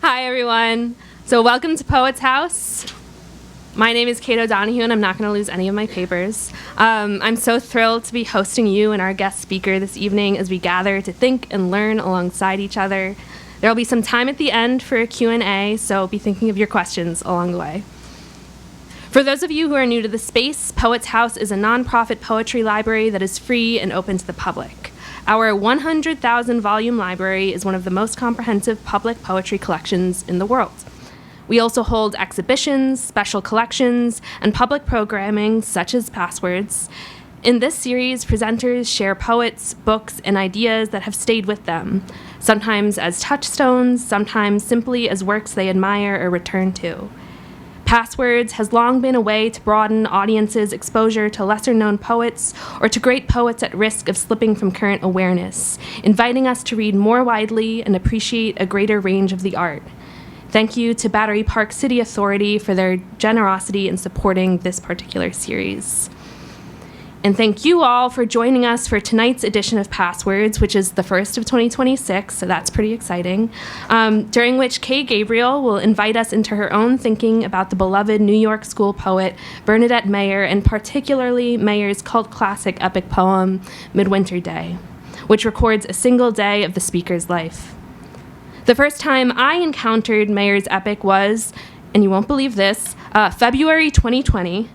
Hi, everyone. So welcome to Poets House. My name is Kate O'Donohue, and I'm not going to lose any of my papers. I'm so thrilled to be hosting you and our guest speaker this evening as we gather to think and learn alongside each other. There will be some time at the end for a Q&A, so be thinking of your questions along the way. For those of you who are new to the space, Poets House is a nonprofit poetry library that is free and open to the public. Our 100,000 volume library is one of the most comprehensive public poetry collections in the world. We also hold exhibitions, special collections, and public programming such as Passwords. In this series, presenters share poets, books, and ideas that have stayed with them, sometimes as touchstones, sometimes simply as works they admire or return to. Passwords has long been a way to broaden audiences' exposure to lesser-known poets or to great poets at risk of slipping from current awareness, inviting us to read more widely and appreciate a greater range of the art. Thank you to Battery Park City Authority for their generosity in supporting this particular series. And thank you all for joining us for tonight's edition of Passwords, which is the first of 2026, so that's pretty exciting, during which Kay Gabriel will invite us into her own thinking about the beloved New York School poet Bernadette Mayer, and particularly Mayer's cult classic epic poem, Midwinter Day, which records a single day of the speaker's life. The first time I encountered Mayer's epic was, and you won't believe this, February 2020,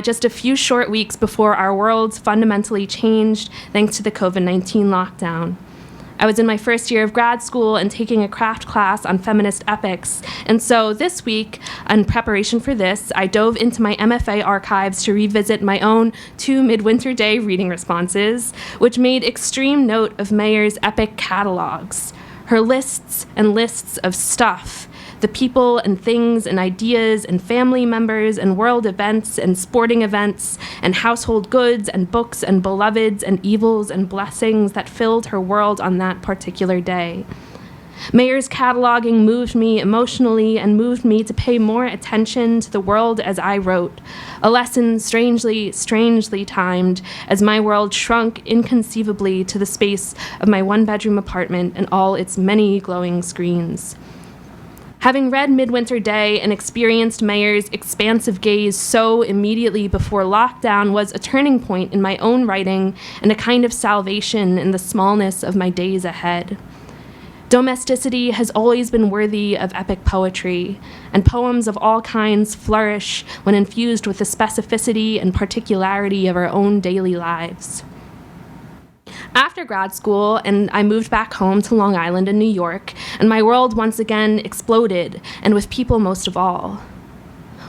just a few short weeks before our worlds fundamentally changed thanks to the COVID-19 lockdown. I was in my first year of grad school and taking a craft class on feminist epics, and so this week, in preparation for this, I dove into my MFA archives to revisit my own 2 Midwinter Day reading responses, which made extreme note of Mayer's epic catalogs. Her lists and lists of stuff, the people and things and ideas and family members and world events and sporting events and household goods and books and beloveds and evils and blessings that filled her world on that particular day. Mayer's cataloging moved me emotionally and moved me to pay more attention to the world as I wrote, a lesson strangely timed as my world shrunk inconceivably to the space of my one-bedroom apartment and all its many glowing screens. Having read Midwinter Day and experienced Mayer's expansive gaze so immediately before lockdown was a turning point in my own writing and a kind of salvation in the smallness of my days ahead. Domesticity has always been worthy of epic poetry, and poems of all kinds flourish when infused with the specificity and particularity of our own daily lives. After grad school, and I moved back home to Long Island in New York, and my world once again exploded, and with people most of all.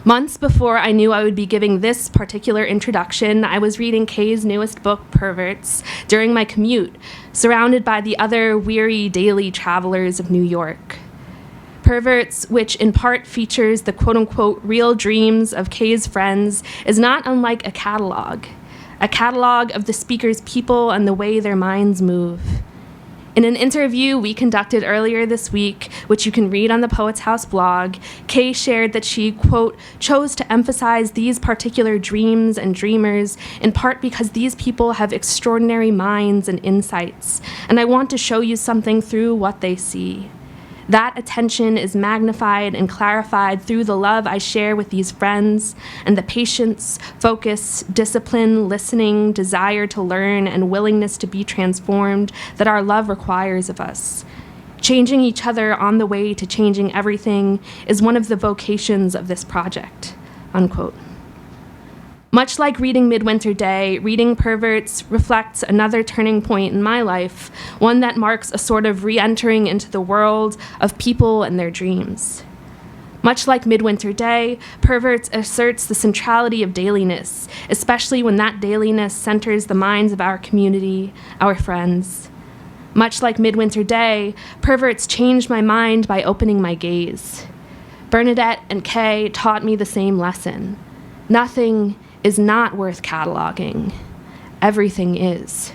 Months before I knew I would be giving this particular introduction, I was reading Kay's newest book, Perverts, during my commute, surrounded by the other weary daily travelers of New York. Perverts, which in part features the quote-unquote real dreams of Kay's friends, is not unlike a catalog of the speaker's people and the way their minds move. In an interview we conducted earlier this week, which you can read on the Poets House blog, Kay shared that she, quote, chose to emphasize these particular dreams and dreamers in part because these people have extraordinary minds and insights, and I want to show you something through what they see. That attention is magnified and clarified through the love I share with these friends and the patience, focus, discipline, listening, desire to learn, and willingness to be transformed that our love requires of us. Changing each other on the way to changing everything is one of the vocations of this project, unquote. Much like reading Midwinter Day, reading Perverts reflects another turning point in my life, one that marks a sort of re-entering into the world of people and their dreams. Much like Midwinter Day, Perverts asserts the centrality of dailiness, especially when that dailiness centers the minds of our community, our friends. Much like Midwinter Day, Perverts changed my mind by opening my gaze. Bernadette and Kay taught me the same lesson. Nothing is not worth cataloging. Everything is.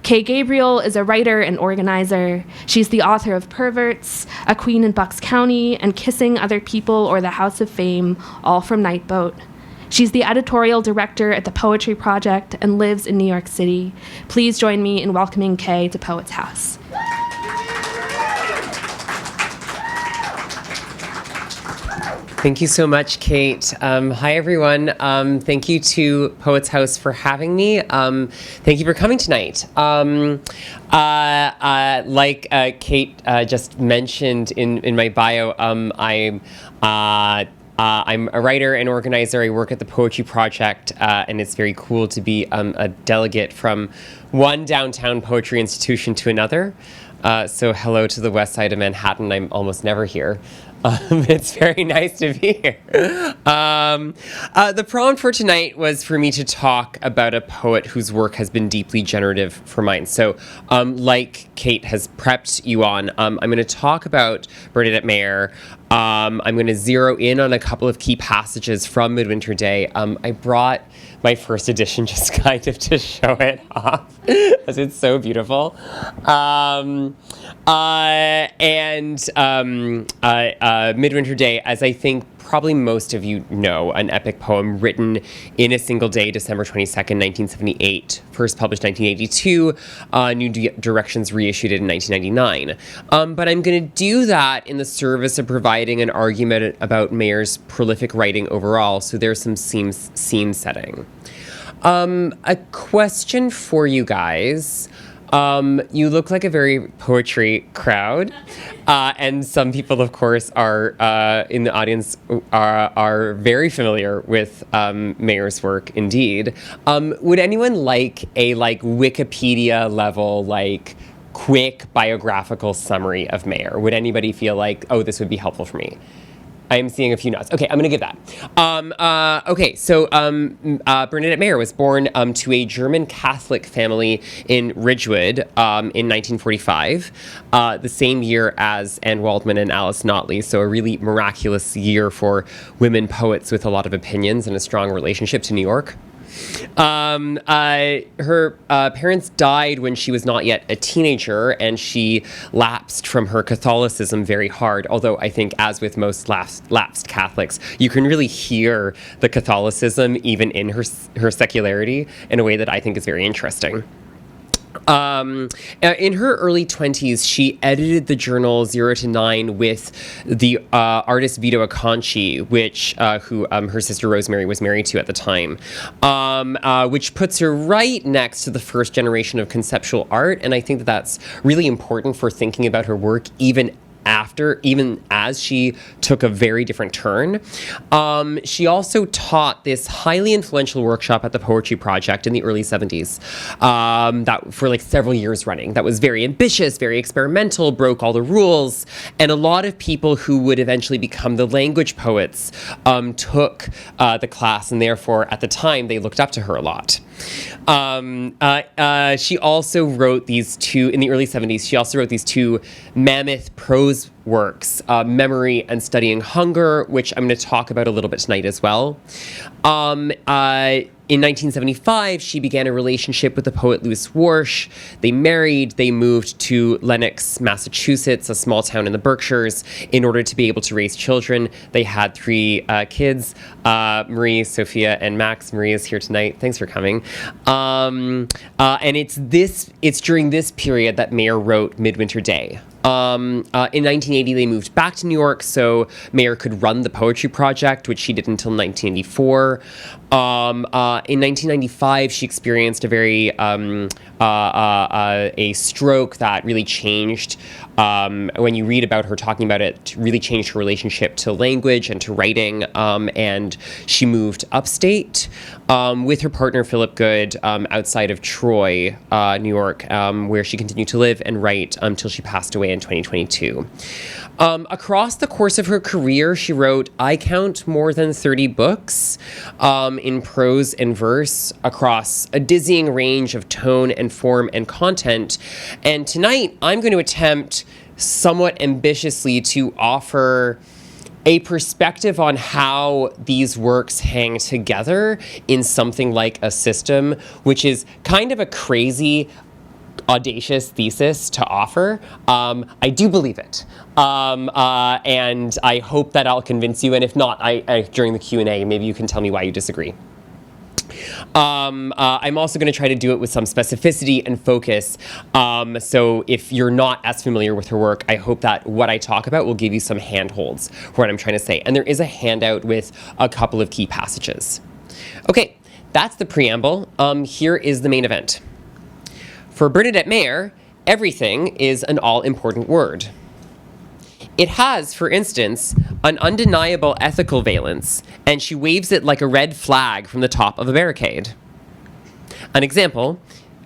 Kay Gabriel is a writer and organizer. She's the author of Perverts, A Queen in Bucks County, and Kissing Other People or The House of Fame, all from Nightboat. She's the editorial director at the Poetry Project and lives in New York City. Please join me in welcoming Kay to Poets House. Thank you so much, Kate. Hi, everyone. Thank you to Poets House for having me. Thank you for coming tonight. Like Kate just mentioned in my bio, I'm a writer and organizer. I work at the Poetry Project, and it's very cool to be a delegate from one downtown poetry institution to another. So hello to the west side of Manhattan. I'm almost never here. It's very nice to be here. The prompt for tonight was for me to talk about a poet whose work has been deeply generative for mine. So, like Kate has prepped you on, I'm going to talk about Bernadette Mayer. I'm going to zero in on a couple of key passages from Midwinter Day. I brought my first edition just kind of to show it off, because it's so beautiful. Midwinter Day, as I think probably most of you know, an epic poem written in a single day, December 22nd, 1978, first published 1982, New Directions reissued it in 1999. But I'm going to do that in the service of providing an argument about Mayer's prolific writing overall, so there's some scene setting. A question for you guys. You look like a very poetry crowd, and some people, of course, are in the audience are very familiar with Mayer's work. Indeed, would anyone like a Wikipedia level quick biographical summary of Mayer? Would anybody feel like, oh, this would be helpful for me? I am seeing a few nods. Okay, I'm going to give that. Bernadette Mayer was born to a German Catholic family in Ridgewood in 1945, the same year as Anne Waldman and Alice Notley, so a really miraculous year for women poets with a lot of opinions and a strong relationship to New York. Her parents died when she was not yet a teenager, and she lapsed from her Catholicism very hard, although I think, as with most lapsed Catholics, you can really hear the Catholicism even in her secularity in a way that I think is very interesting. In her early 20s, she edited the journal 0 to 9 with the artist Vito Acconci, who her sister Rosemary was married to at the time, which puts her right next to the first generation of conceptual art. And I think that that's really important for thinking about her work even as she took a very different turn. She also taught this highly influential workshop at the Poetry Project in the early 70s, that for several years running. That was very ambitious, very experimental, broke all the rules, and a lot of people who would eventually become the language poets took the class, and therefore at the time they looked up to her a lot. She also wrote these two, in the early 70s, she also wrote these two mammoth prose works, Memory and Studying Hunger, which I'm going to talk about a little bit tonight as well. In 1975, she began a relationship with the poet Louis Warsh. They married. They moved to Lenox, Massachusetts, a small town in the Berkshires, in order to be able to raise children. They had 3 kids, Marie, Sophia, and Max. Marie is here tonight. Thanks for coming. And it's during this period that Mayer wrote Midwinter Day. In 1980, they moved back to New York so Mayer could run the Poetry Project, which she did until 1984. In 1995, she experienced a stroke that really changed. When you read about her talking about it, really changed her relationship to language and to writing. And she moved upstate with her partner Philip Good outside of Troy, New York, where she continued to live and write until she passed away in 2022. Across the course of her career, she wrote, I count, more than 30 books in prose and verse across a dizzying range of tone and form and content. And tonight, I'm going to attempt somewhat ambitiously to offer a perspective on how these works hang together in something like a system, which is kind of a crazy, audacious thesis to offer. I do believe it. And I hope that I'll convince you. And if not, during the Q&A, maybe you can tell me why you disagree. I'm also going to try to do it with some specificity and focus. So if you're not as familiar with her work, I hope that what I talk about will give you some handholds for what I'm trying to say. And there is a handout with a couple of key passages. Okay, that's the preamble. Here is the main event. For Bernadette Mayer, everything is an all-important word. It has, for instance, an undeniable ethical valence, and she waves it like a red flag from the top of a barricade. An example,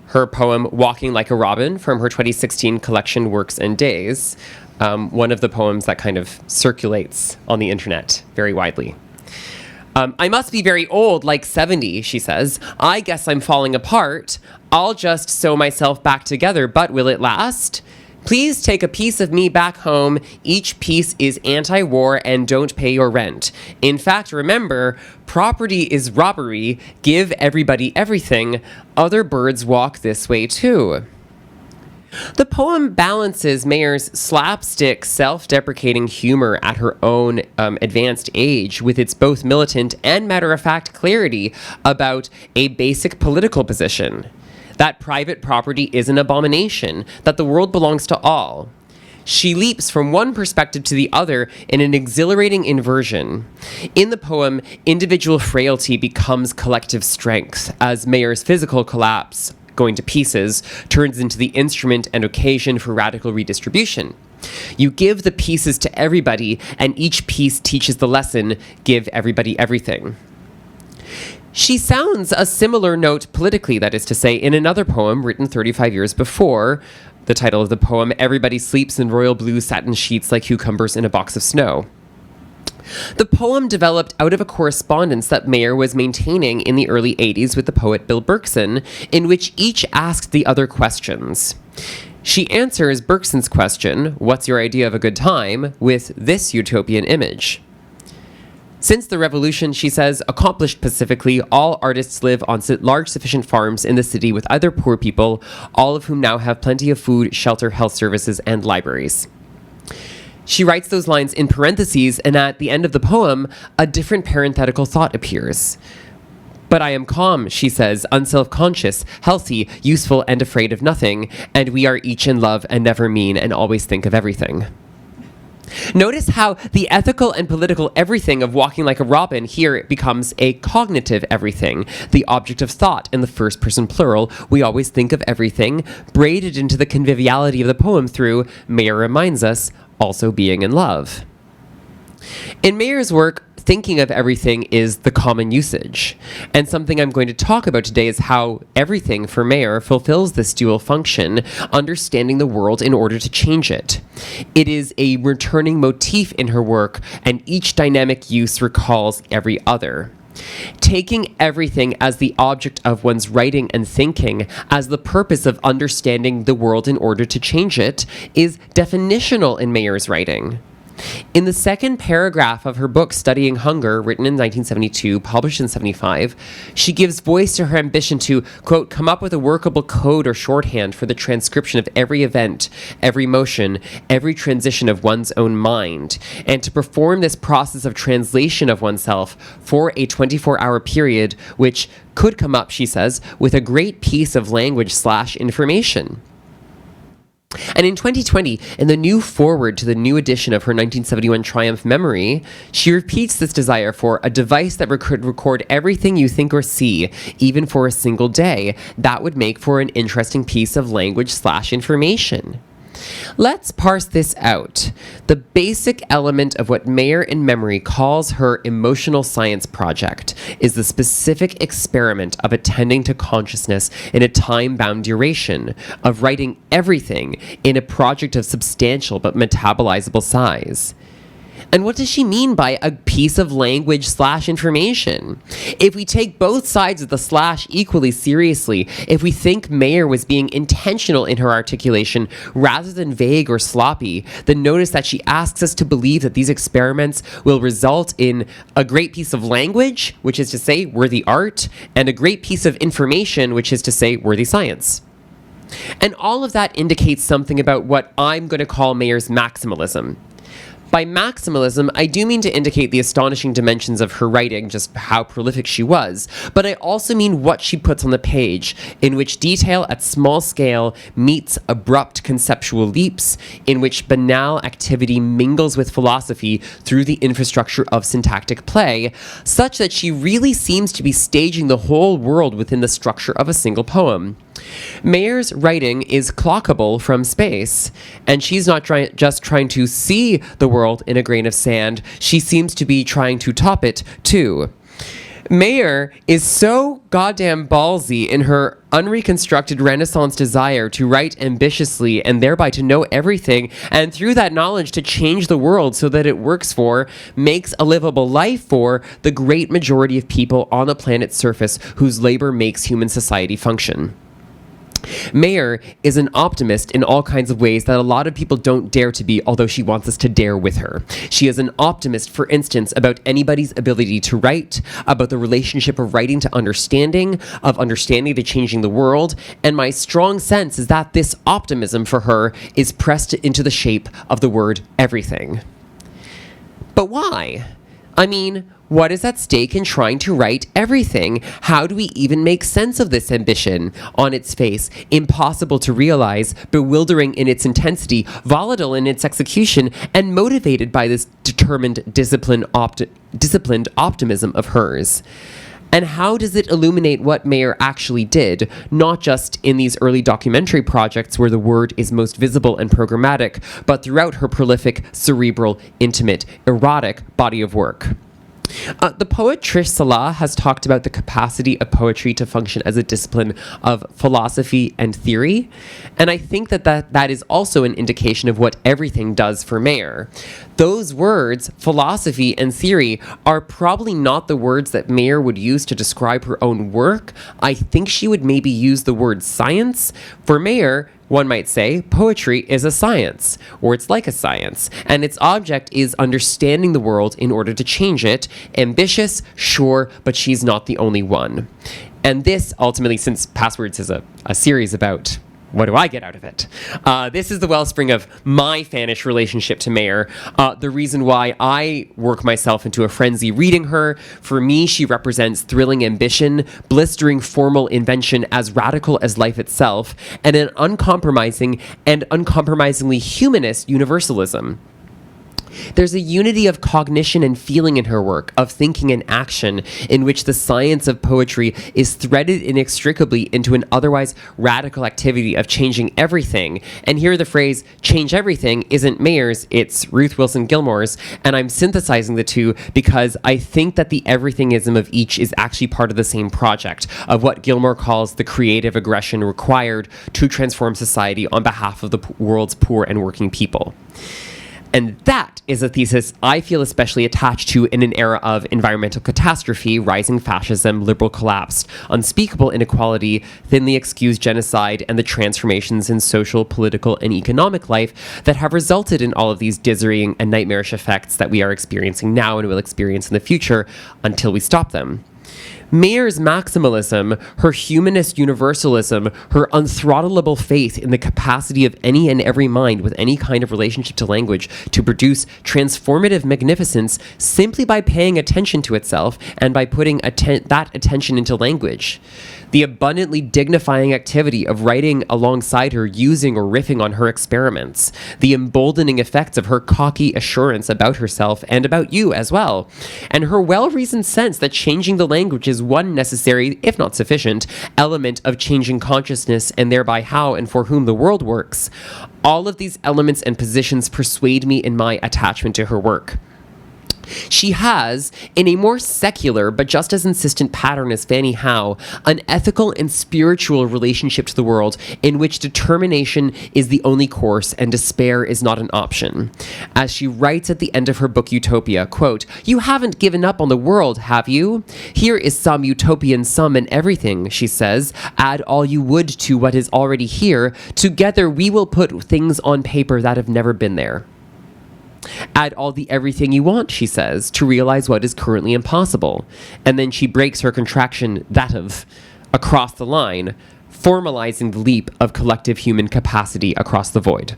her poem Walking Like a Robin from her 2016 collection Works and Days, one of the poems that kind of circulates on the internet very widely. I must be very old, like 70, she says. I guess I'm falling apart. I'll just sew myself back together, but will it last? Please take a piece of me back home. Each piece is anti-war and don't pay your rent. In fact, remember, property is robbery. Give everybody everything. Other birds walk this way too. The poem balances Mayer's slapstick, self-deprecating humor at her own advanced age with its both militant and matter-of-fact clarity about a basic political position. That private property is an abomination, that the world belongs to all. She leaps from one perspective to the other in an exhilarating inversion. In the poem, individual frailty becomes collective strength as Mayer's physical collapse, going to pieces, turns into the instrument and occasion for radical redistribution. You give the pieces to everybody, and each piece teaches the lesson, give everybody everything. She sounds a similar note politically, that is to say, in another poem written 35 years before, the title of the poem, Everybody Sleeps in Royal Blue Satin Sheets Like Cucumbers in a Box of Snow. The poem developed out of a correspondence that Mayer was maintaining in the early 80s with the poet Bill Berkson, in which each asked the other questions. She answers Berkson's question, "What's your idea of a good time?" with this utopian image. Since the revolution, she says, accomplished pacifically, all artists live on large sufficient farms in the city with other poor people, all of whom now have plenty of food, shelter, health services, and libraries. She writes those lines in parentheses, and at the end of the poem, a different parenthetical thought appears. But I am calm, she says, unself-conscious, healthy, useful, and afraid of nothing, and we are each in love and never mean and always think of everything. Notice how the ethical and political everything of Walking Like a Robin here becomes a cognitive everything, the object of thought in the first person plural. We always think of everything, braided into the conviviality of the poem through, Mayer reminds us, also being in love. In Mayer's work, thinking of everything is the common usage. And something I'm going to talk about today is how everything for Mayer fulfills this dual function, understanding the world in order to change it. It is a returning motif in her work, and each dynamic use recalls every other. Taking everything as the object of one's writing and thinking, as the purpose of understanding the world in order to change it, is definitional in Mayer's writing. In the second paragraph of her book, Studying Hunger, written in 1972, published in 1975, she gives voice to her ambition to, quote, come up with a workable code or shorthand for the transcription of every event, every motion, every transition of one's own mind, and to perform this process of translation of oneself for a 24-hour period, which could come up, she says, with a great piece of language/information. And in 2020, in the new foreword to the new edition of her 1971 Triumph Memory, she repeats this desire for a device that could record everything you think or see, even for a single day. That would make for an interesting piece of language/information. Let's parse this out. The basic element of what Mayer in Memory calls her emotional science project is the specific experiment of attending to consciousness in a time-bound duration, of writing everything in a project of substantial but metabolizable size. And what does she mean by a piece of language/information? If we take both sides of the slash equally seriously, if we think Mayer was being intentional in her articulation rather than vague or sloppy, then notice that she asks us to believe that these experiments will result in a great piece of language, which is to say worthy art, and a great piece of information, which is to say worthy science. And all of that indicates something about what I'm going to call Mayer's maximalism. By maximalism, I do mean to indicate the astonishing dimensions of her writing, just how prolific she was, but I also mean what she puts on the page, in which detail at small scale meets abrupt conceptual leaps, in which banal activity mingles with philosophy through the infrastructure of syntactic play, such that she really seems to be staging the whole world within the structure of a single poem. Mayer's writing is clockable from space, and she's not just trying to see the world in a grain of sand, she seems to be trying to top it too. Mayer is so goddamn ballsy in her unreconstructed Renaissance desire to write ambitiously and thereby to know everything, and through that knowledge to change the world so that it works for, makes a livable life for, the great majority of people on the planet's surface whose labor makes human society function. Mayer is an optimist in all kinds of ways that a lot of people don't dare to be, although she wants us to dare with her. She is an optimist, for instance, about anybody's ability to write, about the relationship of writing to understanding, of understanding to changing the world, and my strong sense is that this optimism for her is pressed into the shape of the word everything. But why? I mean, what is at stake in trying to write everything? How do we even make sense of this ambition? On its face, impossible to realize, bewildering in its intensity, volatile in its execution, and motivated by this determined, disciplined optimism of hers. And how does it illuminate what Mayer actually did, not just in these early documentary projects where the word is most visible and programmatic, but throughout her prolific, cerebral, intimate, erotic body of work? The poet Trish Salah has talked about the capacity of poetry to function as a discipline of philosophy and theory, and I think that is also an indication of what everything does for Mayer. Those words, philosophy and theory, are probably not the words that Mayer would use to describe her own work. I think she would maybe use the word science. For Mayer, one might say, poetry is a science, or it's like a science, and its object is understanding the world in order to change it. Ambitious, sure, but she's not the only one. And this, ultimately, since Passwords is a series about what do I get out of it? This is the wellspring of my fanish relationship to Mayer. The reason why I work myself into a frenzy reading her. For me, she represents thrilling ambition, blistering formal invention as radical as life itself, and an uncompromisingly humanist universalism. There's a unity of cognition and feeling in her work, of thinking and action, in which the science of poetry is threaded inextricably into an otherwise radical activity of changing everything. And here the phrase, change everything, isn't Mayer's, it's Ruth Wilson Gilmore's, and I'm synthesizing the two because I think that the everythingism of each is actually part of the same project, of what Gilmore calls the creative aggression required to transform society on behalf of the world's poor and working people. And that is a thesis I feel especially attached to in an era of environmental catastrophe, rising fascism, liberal collapse, unspeakable inequality, thinly excused genocide, and the transformations in social, political, and economic life that have resulted in all of these dizzying and nightmarish effects that we are experiencing now and will experience in the future until we stop them. Mayer's maximalism, her humanist universalism, her unthrottleable faith in the capacity of any and every mind with any kind of relationship to language to produce transformative magnificence simply by paying attention to itself and by putting that attention into language. The abundantly dignifying activity of writing alongside her, using or riffing on her experiments. The emboldening effects of her cocky assurance about herself and about you as well. And her well-reasoned sense that changing the language is one necessary, if not sufficient, element of changing consciousness and thereby how and for whom the world works. All of these elements and positions persuade me in my attachment to her work. She has, in a more secular but just as insistent pattern as Fanny Howe, an ethical and spiritual relationship to the world in which determination is the only course and despair is not an option. As she writes at the end of her book Utopia, quote, "You haven't given up on the world, have you? Here is some utopian sum and everything," she says. "Add all you would to what is already here. Together we will put things on paper that have never been there." Add all the everything you want, she says, to realize what is currently impossible. And then she breaks her contraction, that of, across the line, formalizing the leap of collective human capacity across the void.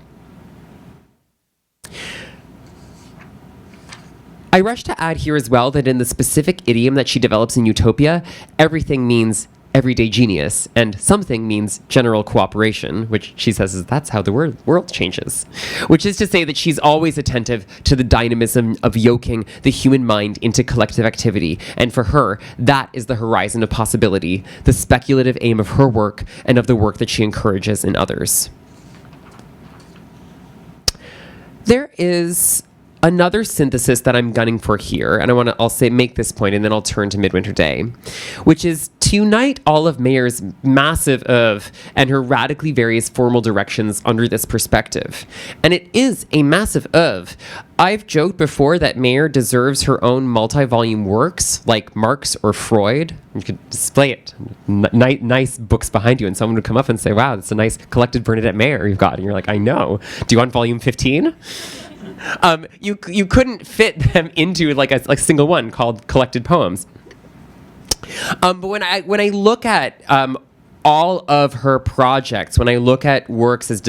I rush to add here as well that in the specific idiom that she develops in Utopia, everything means everyday genius, and something means general cooperation, which she says is that's how the world changes. Which is to say that she's always attentive to the dynamism of yoking the human mind into collective activity, and for her, that is the horizon of possibility, the speculative aim of her work and of the work that she encourages in others. There is another synthesis that I'm gunning for here, and I'll make this point, and then I'll turn to Midwinter Day, which is to unite all of Mayer's massive oeuvre and her radically various formal directions under this perspective. And it is a massive oeuvre. I've joked before that Mayer deserves her own multi-volume works, like Marx or Freud. You could display it. Nice books behind you, and someone would come up and say, wow, that's a nice collected Bernadette Mayer you've got. And you're like, I know. Do you want volume 15? You couldn't fit them into like a single one called collected poems. But when I look at all of her projects, when I look at works as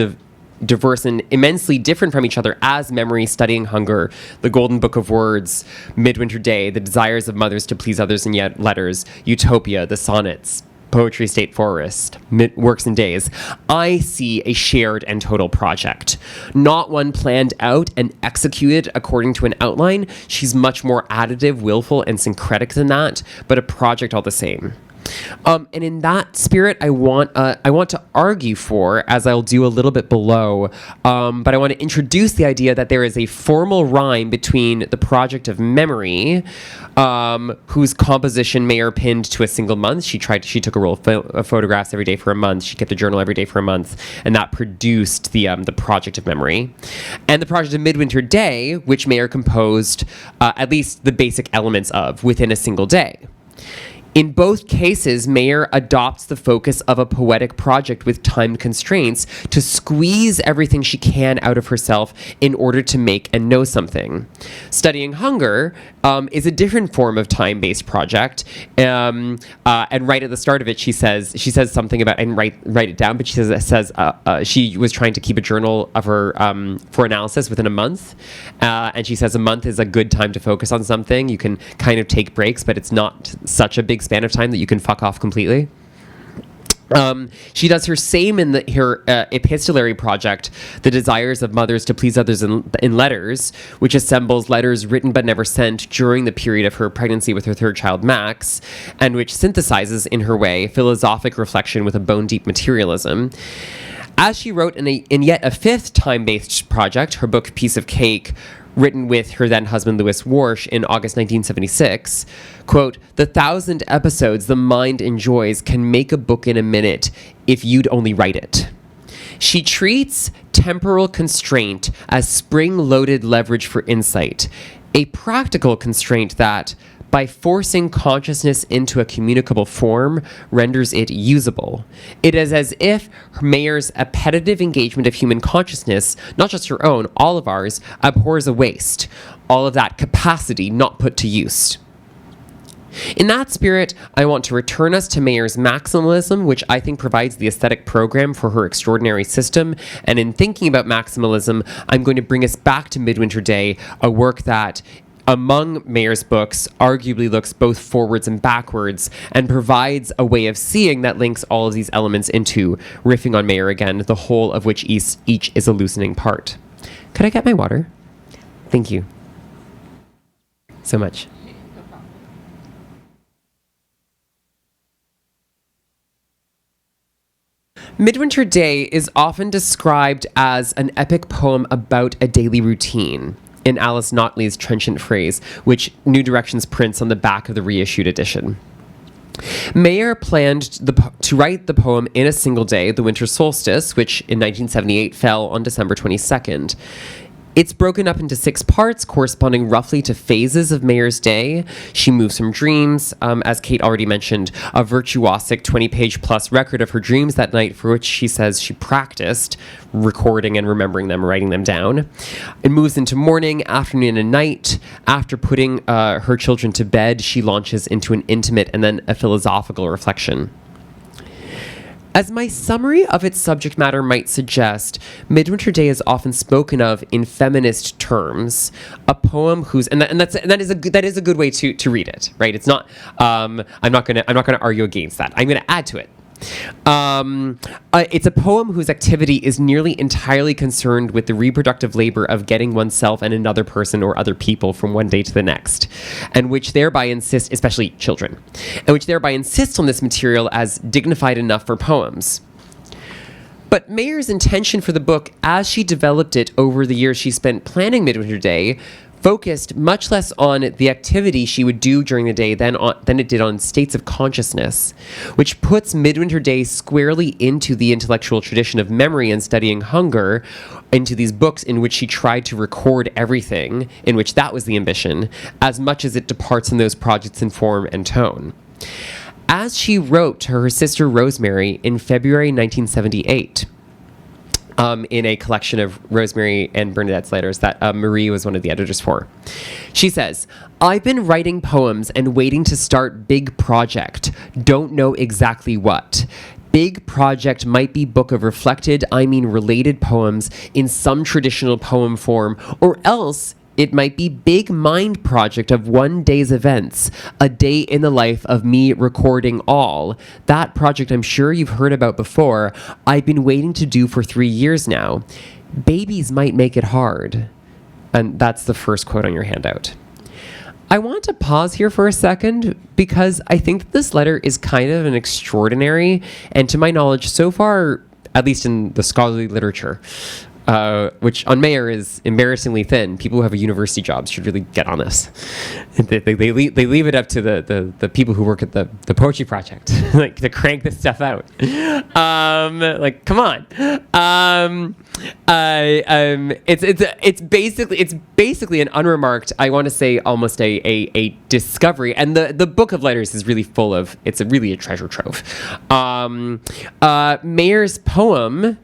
diverse and immensely different from each other as Memory, Studying Hunger, The Golden Book of Words, Midwinter Day, The Desires of Mothers to Please Others and Yet Letters, Utopia, The Sonnets, Poetry State Forest, Works and Days, I see a shared and total project. Not one planned out and executed according to an outline. She's much more additive, willful, and syncretic than that, but a project all the same. And in that spirit, I want to argue for, as I'll do a little bit below, but I want to introduce the idea that there is a formal rhyme between the project of Memory, whose composition Mayer pinned to a single month. She took a roll of photographs every day for a month. She kept a journal every day for a month, and that produced the project of Memory, and the project of Midwinter Day, which Mayer composed at least the basic elements of within a single day. In both cases, Mayer adopts the focus of a poetic project with time constraints to squeeze everything she can out of herself in order to make and know something. Studying Hunger is a different form of time-based project, and right at the start of it, she says something about, and write it down, but she says she was trying to keep a journal of her for analysis within a month, and she says a month is a good time to focus on something. You can kind of take breaks, but it's not such a big span of time that you can fuck off completely. She does her same in her epistolary project, The Desires of Mothers to Please Others in Letters, which assembles letters written but never sent during the period of her pregnancy with her third child, Max, and which synthesizes, in her way, philosophic reflection with a bone-deep materialism. As she wrote in yet a fifth time-based project, her book Piece of Cake, written with her then-husband Louis Warsh in August 1976, quote, "The 1,000 episodes the mind enjoys can make a book in a minute if you'd only write it." She treats temporal constraint as spring-loaded leverage for insight, a practical constraint that, by forcing consciousness into a communicable form, renders it usable. It is as if Mayer's appetitive engagement of human consciousness, not just her own, all of ours, abhors a waste, all of that capacity not put to use. In that spirit, I want to return us to Mayer's maximalism, which I think provides the aesthetic program for her extraordinary system. And in thinking about maximalism, I'm going to bring us back to Midwinter Day, a work that, among Mayer's books, arguably looks both forwards and backwards, and provides a way of seeing that links all of these elements into, riffing on Mayer again, the whole of which each is a loosening part. Could I get my water? Thank you so much. Midwinter Day is often described as an epic poem about a daily routine, in Alice Notley's trenchant phrase, which New Directions prints on the back of the reissued edition. Mayer planned to write the poem in a single day, the winter solstice, which in 1978 fell on December 22nd. It's broken up into 6 parts, corresponding roughly to phases of Mayer's day. She moves from dreams, as Kate already mentioned, a virtuosic 20-page plus record of her dreams that night, for which she says she practiced recording and remembering them, writing them down. It moves into morning, afternoon, and night. After putting her children to bed, she launches into an intimate and then a philosophical reflection. As my summary of its subject matter might suggest, Midwinter Day is often spoken of in feminist terms. A poem whose that is a good way to read it, right? It's not. I'm not gonna argue against that. I'm gonna add to it. It's a poem whose activity is nearly entirely concerned with the reproductive labor of getting oneself and another person or other people from one day to the next, and which thereby insists, especially children, and which thereby insists on this material as dignified enough for poems. But Mayer's intention for the book, as she developed it over the years she spent planning Midwinter Day, focused much less on the activity she would do during the day than it did on states of consciousness, which puts Midwinter Day squarely into the intellectual tradition of memory and studying hunger, into these books in which she tried to record everything, in which that was the ambition, as much as it departs from those projects in form and tone. As she wrote to her sister Rosemary in February 1978, in a collection of Rosemary and Bernadette's letters that Marie was one of the editors for. She says, "I've been writing poems and waiting to start big project. Don't know exactly what. Big project might be book of reflected, related poems in some traditional poem form, or else it might be big mind project of one day's events, a day in the life of me recording all. That project I'm sure you've heard about before. I've been waiting to do for 3 years now. Babies might make it hard." And that's the first quote on your handout. I want to pause here for a second because I think that this letter is kind of an extraordinary, and to my knowledge so far, at least in the scholarly literature, which on Mayer is embarrassingly thin. People who have a university jobs should really get on this. They leave it up to the people who work at the poetry project like to crank this stuff out. Like, come on. It's basically an unremarked, I want to say almost a discovery, and the book of letters is really full of. It's really a treasure trove. Mayer's poem,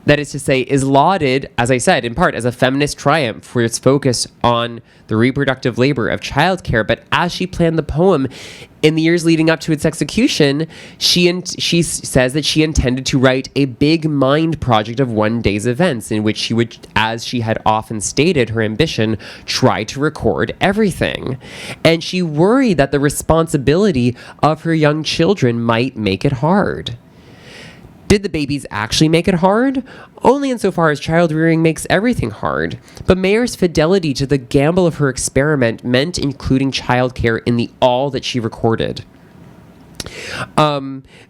that is to say, is lauded, as I said, in part as a feminist triumph for its focus on the reproductive labor of childcare. But as she planned the poem in the years leading up to its execution, she says that she intended to write a big mind project of one day's events in which she would, as she had often stated her ambition, try to record everything. And she worried that the responsibility of her young children might make it hard. Did the babies actually make it hard? Only insofar as child rearing makes everything hard. But Mayer's fidelity to the gamble of her experiment meant including childcare in the all that she recorded.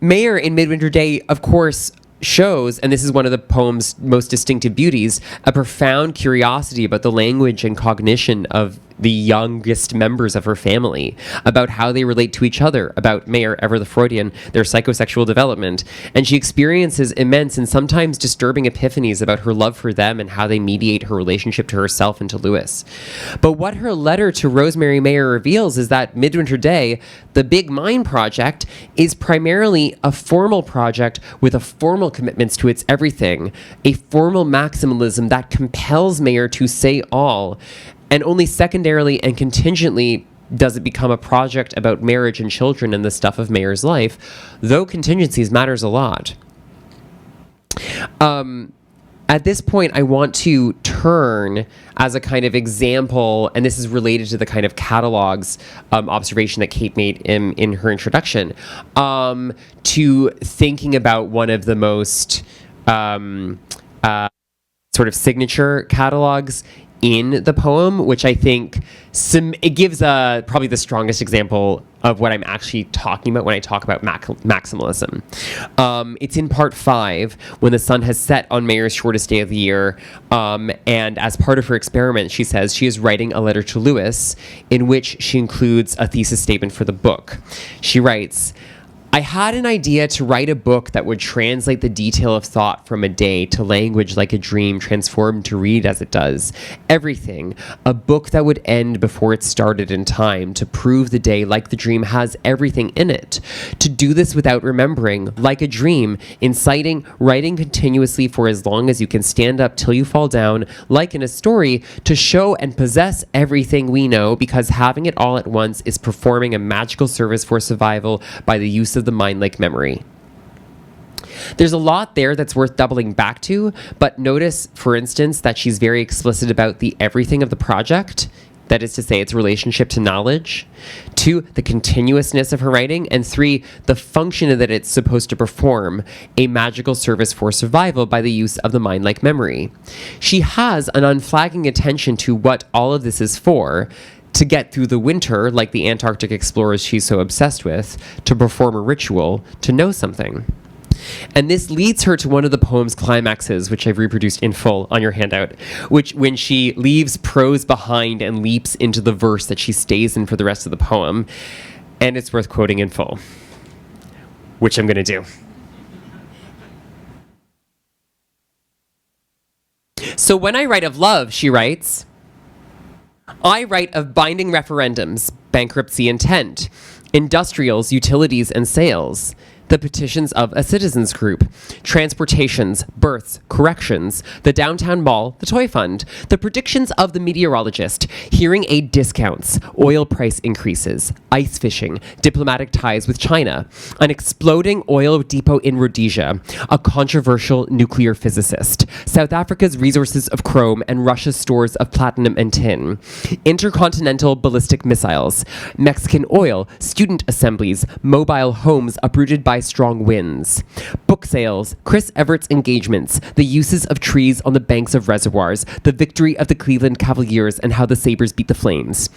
Mayer in Midwinter Day, of course, shows, and this is one of the poem's most distinctive beauties, a profound curiosity about the language and cognition of the youngest members of her family, about how they relate to each other, about Mayer, ever the Freudian, their psychosexual development. And she experiences immense and sometimes disturbing epiphanies about her love for them and how they mediate her relationship to herself and to Lewis. But what her letter to Rosemary Mayer reveals is that Midwinter Day, the Big Mind Project, is primarily a formal project with a formal commitments to its everything, a formal maximalism that compels Mayer to say all, and only secondarily and contingently does it become a project about marriage and children and the stuff of Mayer's life, though contingencies matters a lot. At this point, I want to turn as a kind of example, and this is related to the kind of catalogs observation that Kate made in her introduction, to thinking about one of the most sort of signature catalogs in the poem, which I think it gives probably the strongest example of what I'm actually talking about when I talk about maximalism. It's in part 5, when the sun has set on Mayer's shortest day of the year, and as part of her experiment, she says she is writing a letter to Lewis in which she includes a thesis statement for the book. She writes, "I had an idea to write a book that would translate the detail of thought from a day to language like a dream transformed to read as it does. Everything. A book that would end before it started in time, to prove the day like the dream has everything in it. To do this without remembering, like a dream, inciting, writing continuously for as long as you can stand up till you fall down, like in a story, to show and possess everything we know, because having it all at once is performing a magical service for survival by the use of the mind like memory." There's a lot there that's worth doubling back to, but notice, for instance, that she's very explicit about the everything of the project. That is to say, its relationship to knowledge. 2, the continuousness of her writing. And 3, the function that it's supposed to perform, a magical service for survival by the use of the mind like memory. She has an unflagging attention to what all of this is for, to get through the winter, like the Antarctic explorers she's so obsessed with, to perform a ritual, to know something. And this leads her to one of the poem's climaxes, which I've reproduced in full on your handout, which when she leaves prose behind and leaps into the verse that she stays in for the rest of the poem. And it's worth quoting in full, which I'm going to do. So when I write of love, she writes, I write of binding referendums, bankruptcy intent, industrials, utilities, and sales, the petitions of a citizens group, transportations, births, corrections, the downtown mall, the toy fund, the predictions of the meteorologist, hearing aid discounts, oil price increases, ice fishing, diplomatic ties with China, an exploding oil depot in Rhodesia, a controversial nuclear physicist, South Africa's resources of chrome and Russia's stores of platinum and tin, intercontinental ballistic missiles, Mexican oil, student assemblies, mobile homes uprooted by strong winds, book sales, Chris Everett's engagements, the uses of trees on the banks of reservoirs, the victory of the Cleveland Cavaliers, and how the Sabres beat the Flames.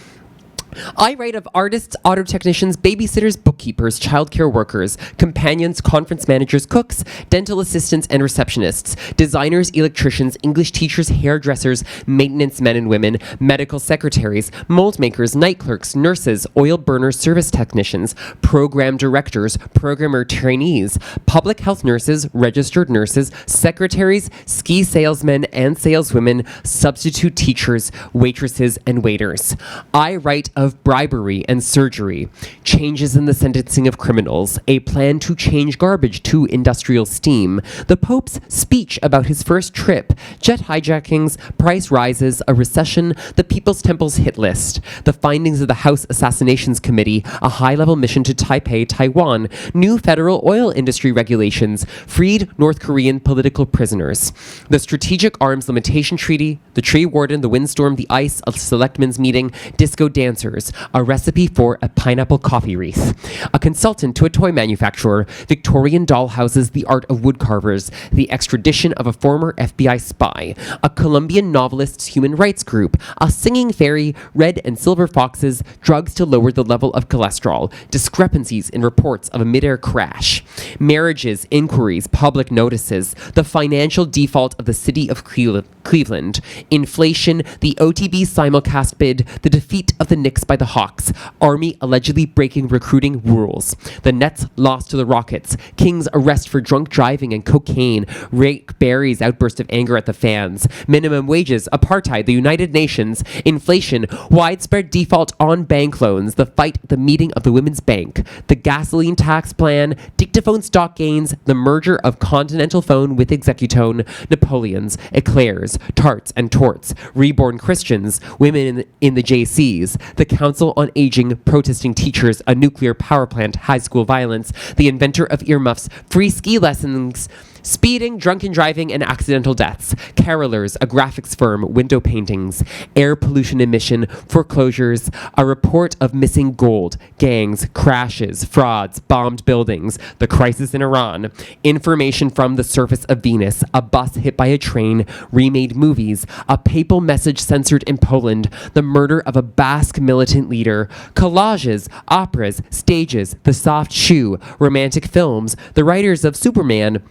I write of artists, auto technicians, babysitters, bookkeepers, childcare workers, companions, conference managers, cooks, dental assistants, and receptionists, designers, electricians, English teachers, hairdressers, maintenance men and women, medical secretaries, mold makers, night clerks, nurses, oil burners, service technicians, program directors, programmer trainees, public health nurses, registered nurses, secretaries, ski salesmen and saleswomen, substitute teachers, waitresses, and waiters. I write of bribery and surgery, changes in the sentencing of criminals, a plan to change garbage to industrial steam, the Pope's speech about his first trip, jet hijackings, price rises, a recession, the People's Temple's hit list, the findings of the House Assassinations Committee, a high-level mission to Taipei, Taiwan, new federal oil industry regulations, freed North Korean political prisoners, the Strategic Arms Limitation Treaty, the tree warden, the windstorm, the ice, a selectmen's meeting, disco dancers, a recipe for a pineapple coffee wreath, a consultant to a toy manufacturer, Victorian dollhouses, the art of woodcarvers, the extradition of a former FBI spy, a Colombian novelist's human rights group, a singing fairy, red and silver foxes, drugs to lower the level of cholesterol, discrepancies in reports of a midair crash, marriages, inquiries, public notices, the financial default of the city of Cleveland, inflation, the OTB simulcast bid, the defeat of the Knicks by the Hawks, Army allegedly breaking recruiting rules, the Nets lost to the Rockets, King's arrest for drunk driving and cocaine, Rick Barry's outburst of anger at the fans, minimum wages, apartheid, the United Nations, inflation, widespread default on bank loans, the fight at the meeting of the Women's Bank, the gasoline tax plan, dictaphone stock gains, the merger of Continental Phone with Executone, Napoleons, eclairs, tarts and torts, reborn Christians, women in the JCs, the Council on Aging, protesting teachers, a nuclear power plant, high school violence, the inventor of earmuffs, free ski lessons, speeding, drunken driving, and accidental deaths, carolers, a graphics firm, window paintings, air pollution emission, foreclosures, a report of missing gold, gangs, crashes, frauds, bombed buildings, the crisis in Iran, information from the surface of Venus, a bus hit by a train, remade movies, a papal message censored in Poland, the murder of a Basque militant leader, collages, operas, stages, the soft shoe, romantic films, the writers of Superman,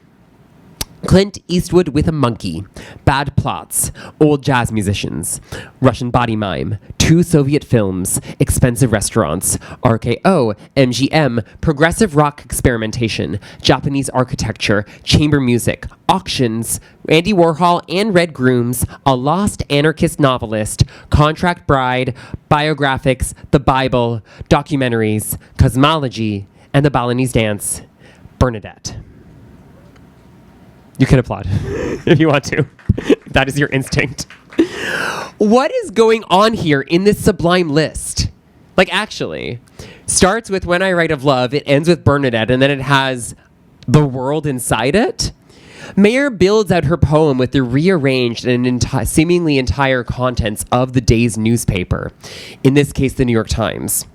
Clint Eastwood with a monkey, bad plots, old jazz musicians, Russian body mime, 2 Soviet films, expensive restaurants, RKO, MGM, progressive rock experimentation, Japanese architecture, chamber music, auctions, Andy Warhol and Red Grooms, a lost anarchist novelist, contract bride, biographics, the Bible, documentaries, cosmology, and the Balinese dance, Bernadette. You can applaud if you want to. That is your instinct. What is going on here in this sublime list? Like, actually, starts with When I Write of Love, it ends with Bernadette, and then it has the world inside it? Mayer builds out her poem with the rearranged and seemingly entire contents of the day's newspaper, in this case, the New York Times.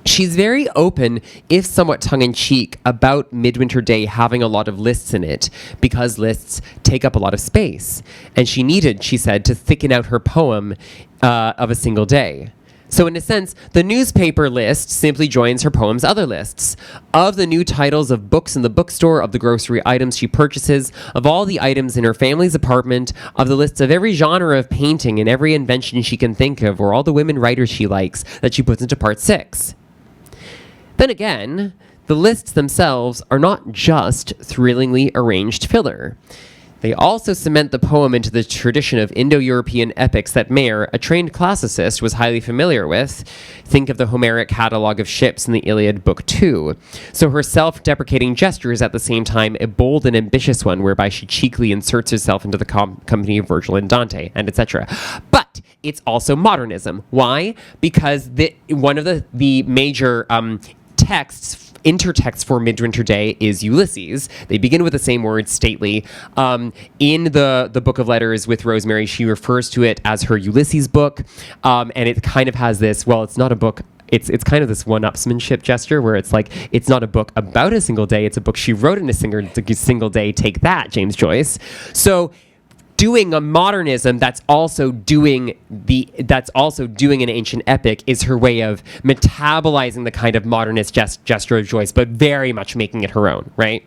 She's very open, if somewhat tongue-in-cheek, about Midwinter Day having a lot of lists in it, because lists take up a lot of space. And she needed, she said, to thicken out her poem of a single day. So in a sense, the newspaper list simply joins her poem's other lists. Of the new titles of books in the bookstore, of the grocery items she purchases, of all the items in her family's apartment, of the lists of every genre of painting and every invention she can think of, or all the women writers she likes, that she puts into part 6. Then again, the lists themselves are not just thrillingly arranged filler. They also cement the poem into the tradition of Indo-European epics that Mayer, a trained classicist, was highly familiar with. Think of the Homeric catalogue of ships in the Iliad, Book 2. So her self-deprecating gesture is at the same time a bold and ambitious one, whereby she cheekily inserts herself into the company of Virgil and Dante, and etc. But it's also modernism. Why? Because one of the major intertexts for Midwinter Day is Ulysses. They begin with the same word, stately. In the Book of Letters with Rosemary, she refers to it as her Ulysses book, and it kind of has this, well, it's not a book, it's kind of this one-upsmanship gesture where it's like, it's not a book about a single day, it's a book she wrote in a single day. Take that, James Joyce. So doing a modernism that's also doing an ancient epic is her way of metabolizing the kind of modernist gesture of Joyce, but very much making it her own, right?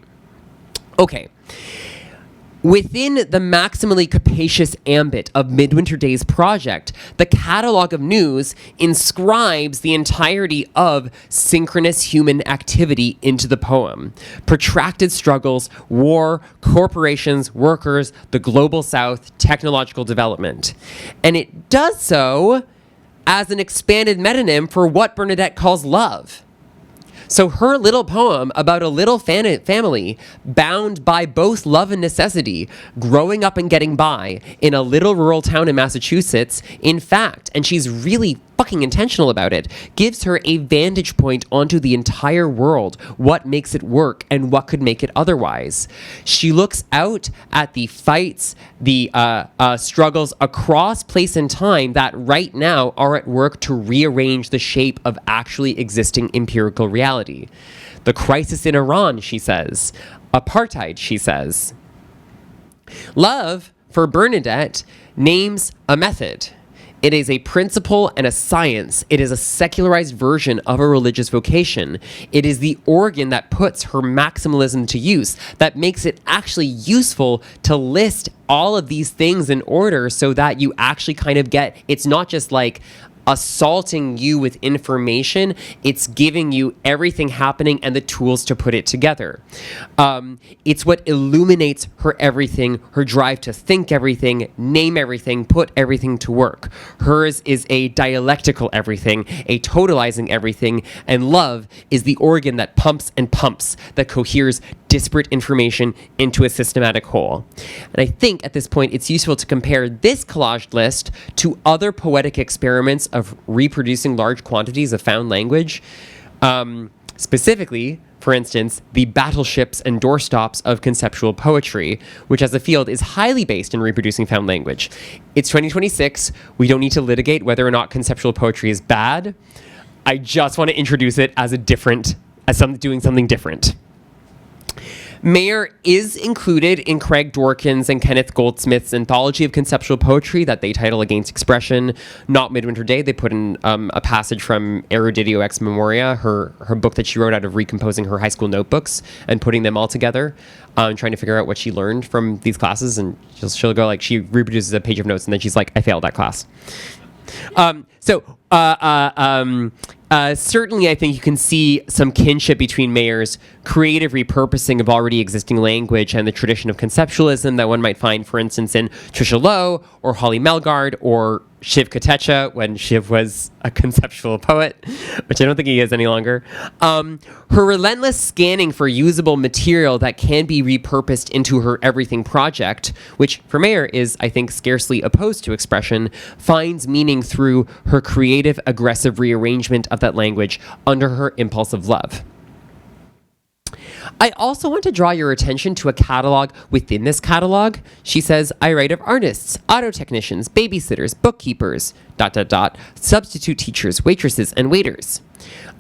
Okay. Within the maximally capacious ambit of Midwinter Day's project, the catalog of news inscribes the entirety of synchronous human activity into the poem. Protracted struggles, war, corporations, workers, the global south, technological development. And it does so as an expanded metonym for what Bernadette calls love. So her little poem about a little family bound by both love and necessity, growing up and getting by in a little rural town in Massachusetts, in fact, and she's really fucking intentional about it, gives her a vantage point onto the entire world, what makes it work and what could make it otherwise. She looks out at the fights, the struggles across place and time that right now are at work to rearrange the shape of actually existing empirical reality. The crisis in Iran, she says. Apartheid, she says. Love, for Bernadette, names a method. It is a principle and a science. It is a secularized version of a religious vocation. It is the organ that puts her maximalism to use, that makes it actually useful to list all of these things in order so that you actually kind of get, it's not just like assaulting you with information, it's giving you everything happening and the tools to put it together. It's what illuminates her everything, her drive to think everything, name everything, put everything to work. Hers is a dialectical everything, a totalizing everything, and love is the organ that pumps and pumps, that coheres disparate information into a systematic whole. And I think at this point it's useful to compare this collaged list to other poetic experiments of reproducing large quantities of found language. Specifically, for instance, the battleships and doorstops of conceptual poetry, which as a field is highly based in reproducing found language. It's 2026. We don't need to litigate whether or not conceptual poetry is bad. I just want to introduce it as doing something different. Mayer is included in Craig Dworkin's and Kenneth Goldsmith's anthology of conceptual poetry that they title Against Expression, not Midwinter Day. They put in a passage from Eruditio Ex Memoria, her book that she wrote out of recomposing her high school notebooks and putting them all together, trying to figure out what she learned from these classes. And she'll go like, she reproduces a page of notes and then she's like, I failed that class. Certainly, I think you can see some kinship between Mayer's creative repurposing of already existing language and the tradition of conceptualism that one might find, for instance, in Tricia Lowe or Holly Melgard or Shiv Katecha, when Shiv was a conceptual poet, which I don't think he is any longer. Her relentless scanning for usable material that can be repurposed into her everything project, which for Mayer is, I think, scarcely opposed to expression, finds meaning through her creative, aggressive rearrangement of that language under her impulse of love. I also want to draw your attention to a catalog within this catalog. She says, I write of artists, auto technicians, babysitters, bookkeepers, ... substitute teachers, waitresses, and waiters.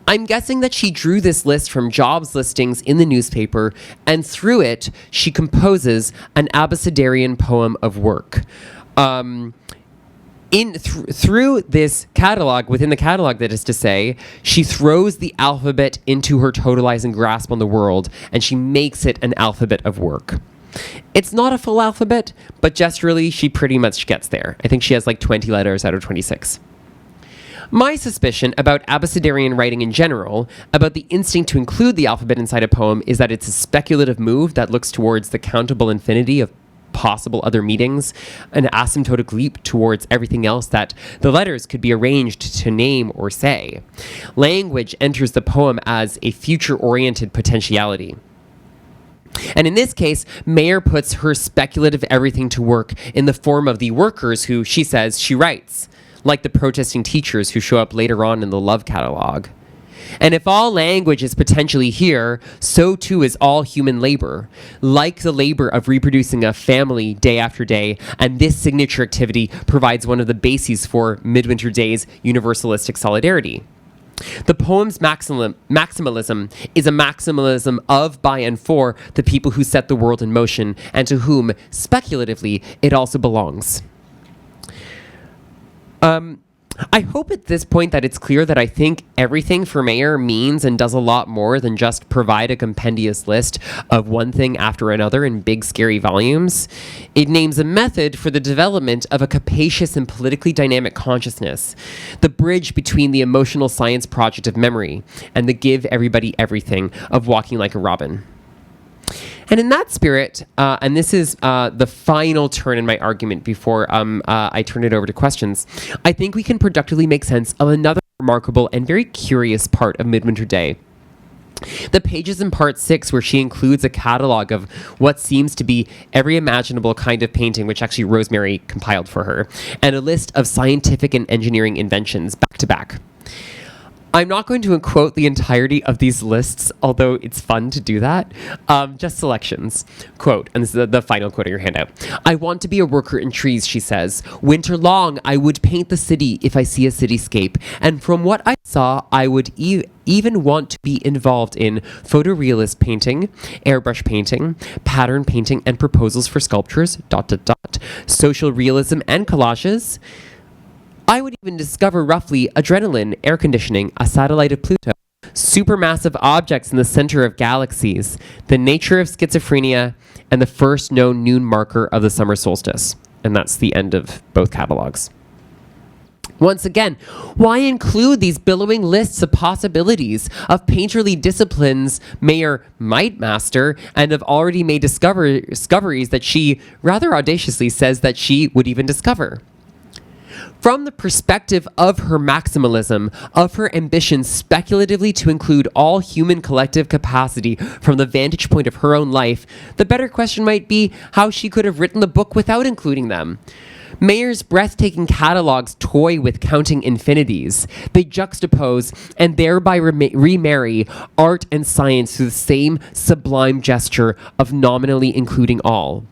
I'm guessing that she drew this list from jobs listings in the newspaper, and through it, she composes an abecedarian poem of work. Through this catalog, within the catalog, that is to say, she throws the alphabet into her totalizing grasp on the world, and she makes it an alphabet of work. It's not a full alphabet, but gesturally, she pretty much gets there. I think she has like 20 letters out of 26. My suspicion about abecedarian writing in general, about the instinct to include the alphabet inside a poem, is that it's a speculative move that looks towards the countable infinity of possible other meanings, an asymptotic leap towards everything else that the letters could be arranged to name or say. Language enters the poem as a future-oriented potentiality. And in this case, Mayer puts her speculative everything to work in the form of the workers who, she says, she writes, like the protesting teachers who show up later on in the love catalog. And if all language is potentially here, so too is all human labor, like the labor of reproducing a family day after day, and this signature activity provides one of the bases for Midwinter Day's universalistic solidarity. The poem's maximalism is a maximalism of, by, and for the people who set the world in motion, and to whom, speculatively, it also belongs. I hope at this point that it's clear that I think everything for Mayer means and does a lot more than just provide a compendious list of one thing after another in big, scary volumes. It names a method for the development of a capacious and politically dynamic consciousness, the bridge between the emotional science project of memory and the give everybody everything of walking like a robin. And in that spirit, and this is the final turn in my argument before I turn it over to questions, I think we can productively make sense of another remarkable and very curious part of Midwinter Day. The pages in part 6 where she includes a catalog of what seems to be every imaginable kind of painting, which actually Rosemary compiled for her, and a list of scientific and engineering inventions back to back. I'm not going to quote the entirety of these lists, although it's fun to do that. Just selections. Quote, and this is the final quote in your handout. I want to be a worker in trees, she says. Winter long, I would paint the city if I see a cityscape. And from what I saw, I would even want to be involved in photorealist painting, airbrush painting, pattern painting, and proposals for sculptures, ... social realism and collages. I would even discover roughly adrenaline, air conditioning, a satellite of Pluto, supermassive objects in the center of galaxies, the nature of schizophrenia, and the first known noon marker of the summer solstice. And that's the end of both catalogs. Once again, why include these billowing lists of possibilities of painterly disciplines Mayer might master and of already made discoveries that she rather audaciously says that she would even discover? From the perspective of her maximalism, of her ambition speculatively to include all human collective capacity from the vantage point of her own life, the better question might be how she could have written the book without including them. Mayer's breathtaking catalogs toy with counting infinities. They juxtapose and thereby remarry art and science through the same sublime gesture of nominally including all.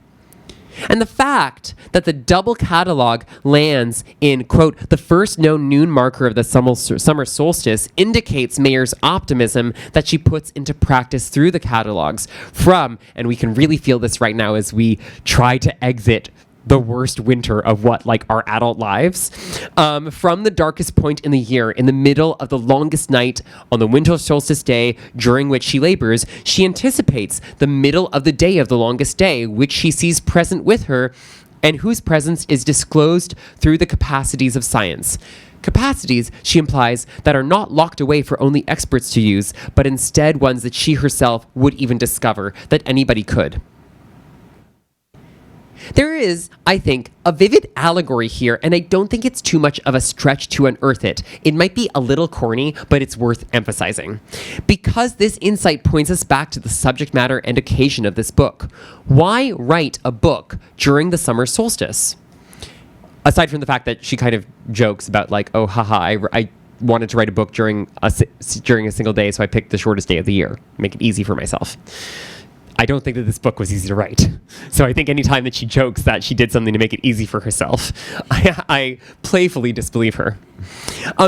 And the fact that the double catalog lands in, quote, the first known noon marker of the summer solstice indicates Mayer's optimism that she puts into practice through the catalogs from, and we can really feel this right now as we try to exit the worst winter of our adult lives, from the darkest point in the year, in the middle of the longest night on the winter solstice day during which she labors, she anticipates the middle of the day of the longest day, which she sees present with her and whose presence is disclosed through the capacities of science. Capacities, she implies, that are not locked away for only experts to use, but instead ones that she herself would even discover that anybody could. There is, I think, a vivid allegory here, and I don't think it's too much of a stretch to unearth it. It might be a little corny, but it's worth emphasizing. Because this insight points us back to the subject matter and occasion of this book. Why write a book during the summer solstice? Aside from the fact that she kind of jokes about oh, haha, wanted to write a book during a single day, so I picked the shortest day of the year, make it easy for myself. I don't think that this book was easy to write. So I think anytime that she jokes that she did something to make it easy for herself, I playfully disbelieve her.